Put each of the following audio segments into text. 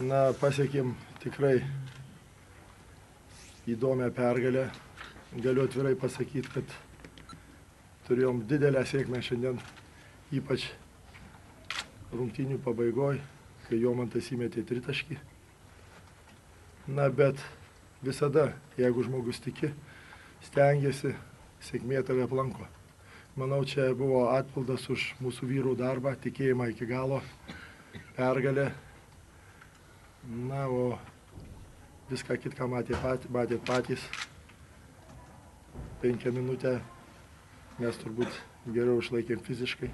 Na, pasiekėm tikrai įdomią pergalę. Galiu atvirai pasakyti, kad turėjom didelę sėkmę šiandien, ypač rungtynių pabaigoje, kai Jomantas įmetė tritaškį. Na, bet visada, jeigu žmogus tiki, stengiasi, sėkmė tave aplanko. Manau, čia buvo atpildas už mūsų vyrų darbą, tikėjimą iki galo, pergalę. Na, o viską kitką matėt patys. 5 minutę mes turbūt geriau išlaikėm fiziškai.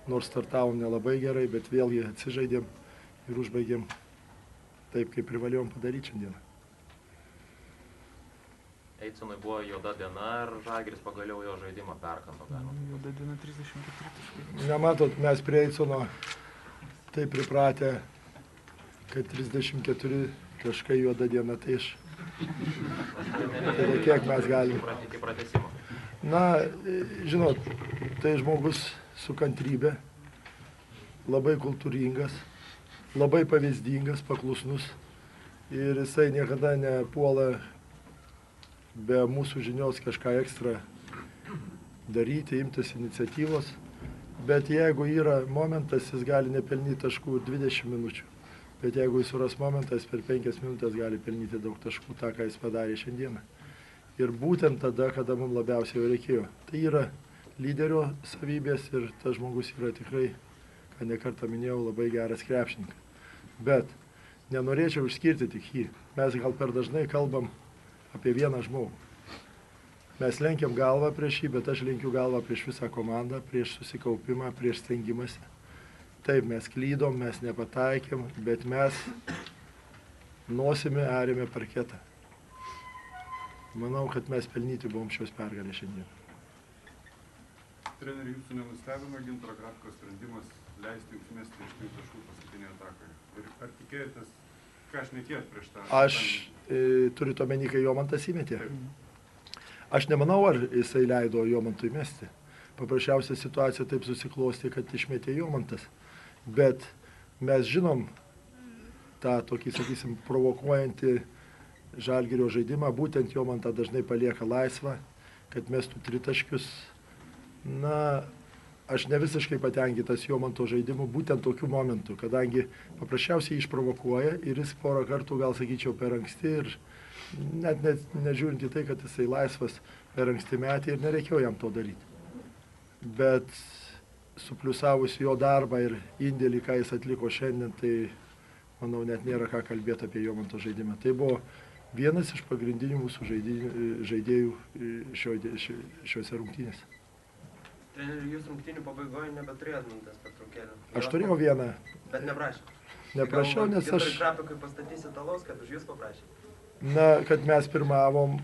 Nors startavom nelabai gerai, bet vėlgi atsižaidėm ir užbaigėm taip, kaip privalėjom padaryti šiandieną. Eidsonui buvo juoda diena ir Žalgiris pagaliau jo žaidimą perkanto. Juoda diena 34 taškai. Nematot, mes prie Eidsono taip pripratę, kad 34 taškai juoda diena, tai kiek mes galim. Iki pratęsimo. Na, žinot, tai žmogus su kantrybė, labai kultūringas, labai pavyzdingas, paklusnus ir jisai niekada nepuola be mūsų žinios kažką ekstra daryti, imtis iniciatyvos, bet jeigu yra momentas, jis gali nepelnyti taškų 20 minučių, bet jeigu jis suras momentas, per 5 minutės gali pelnyti daug taškų, tą, ką jis padarė šiandieną. Ir būtent tada, kada mums labiausiai jo reikėjo. Tai yra lyderio savybės ir tas žmogus yra tikrai, ką nekartą minėjau, labai geras krepšininkas. Bet nenorėčiau išskirti tik jį. Mes gal per dažnai kalbam apie vieną žmogų. Mes lenkiam galvą prieš jį, bet aš lenkiu galvą prieš visą komandą, prieš susikaupimą, prieš stengimąsi. Taip, mes klydom, mes nepataikėm, bet mes nosimi arėme parketą. Manau, kad mes pelnyti buvom šios pergalės šiandien. Treneri, jūsų nenustebino Gintaro Krapikos sprendimas leisti jums mesti iš 3 taškų paskutinėje atakoje? Ir ar tikėjotės, ką šnekėt prieš tą? Aš turiu omeny, kai Jomantas įmetė. Aš nemanau, ar jisai leido Jomantui mesti. Paprasčiausia situacija taip susiklosti, kad išmetė Jomantas. Bet mes žinom tą tokį, sakysim, provokuojantį Žalgirio žaidimą, būtent Jomantą dažnai palieka laisvą, kad mestų tritaškius. Na, aš ne visiškai patenkintas Jomanto žaidimu būtent tokiu momentu, kadangi paprasčiausiai išprovokuoja ir jis porą kartų, gal sakyčiau, per anksti ir net nežiūrint į tai, kad jisai laisvas per anksti metė ir nereikėjo jam to daryti. Bet supliusavus jo darbą ir indėlį, ką jis atliko šiandien, tai manau, net nėra ką kalbėti apie Jomanto žaidimą. Tai buvo vienas iš pagrindinių mūsų žaidėjų šiuose rungtynėse. Treneri, jūs rungtynių pabaigoje nebeturėjot minutės pertraukėlę. Aš turėjau vieną. Bet neprašė. Neprašiau, nes aš... Gintarui Krapikui pastatysit alaus, kad už jūs paprašė. Na, kad mes pirmavom,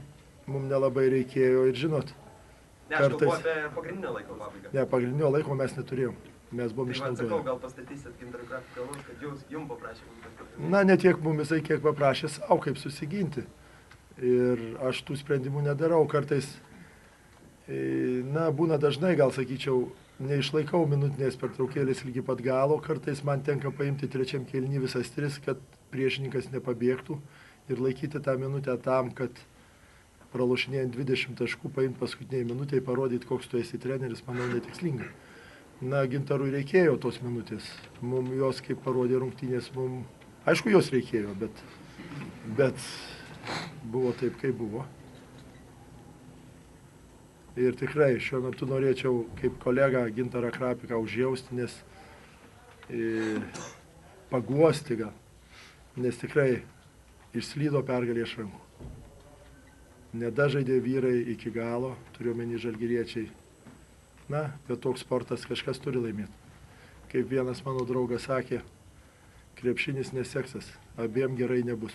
mums nelabai reikėjo ir žinot. Ne, aš kalbu apie pagrindinio laiko pabaigą. Ne, pagrindinio laiko mes neturėjom. Mes buvom išnaudoję. Tai man sakau, gal pastatysit Gintarui Krapikui alaus, kad jums paprašė minutės pertraukėlę. Na, ne tiek mums jisai, kiek paprašė savo, kaip susiginti. Ir aš tų sprendimų nedarau. Kartais, na, būna dažnai, gal sakyčiau, neišlaikau minutinės pertraukėlės lygi pat galo. Kartais man tenka paimti trečiam kėliny visas 3, kad priešininkas nepabėgtų ir laikyti tą minutę tam, kad pralošinėjant 20 taškų, paimti paskutiniai minutėje, parodyti, koks tu esi treneris, manau, netikslinga. Na, Gintarui reikėjo tos minutės. Mums jos, kaip parodė rungtynės, aišku, jos reikėjo, bet buvo taip, kaip buvo. Ir tikrai šiuo metu norėčiau kaip kolega Gintarą Krapiką užjausti, nes paguosti gal, nes tikrai išslydo pergalė iš rankų. Nedažaidė vyrai iki galo, turiu omeny žalgiriečiai. Na, bet toks sportas kažkas turi laimėti. Kaip vienas mano draugas sakė, krepšinis ne seksas, abiem gerai nebus.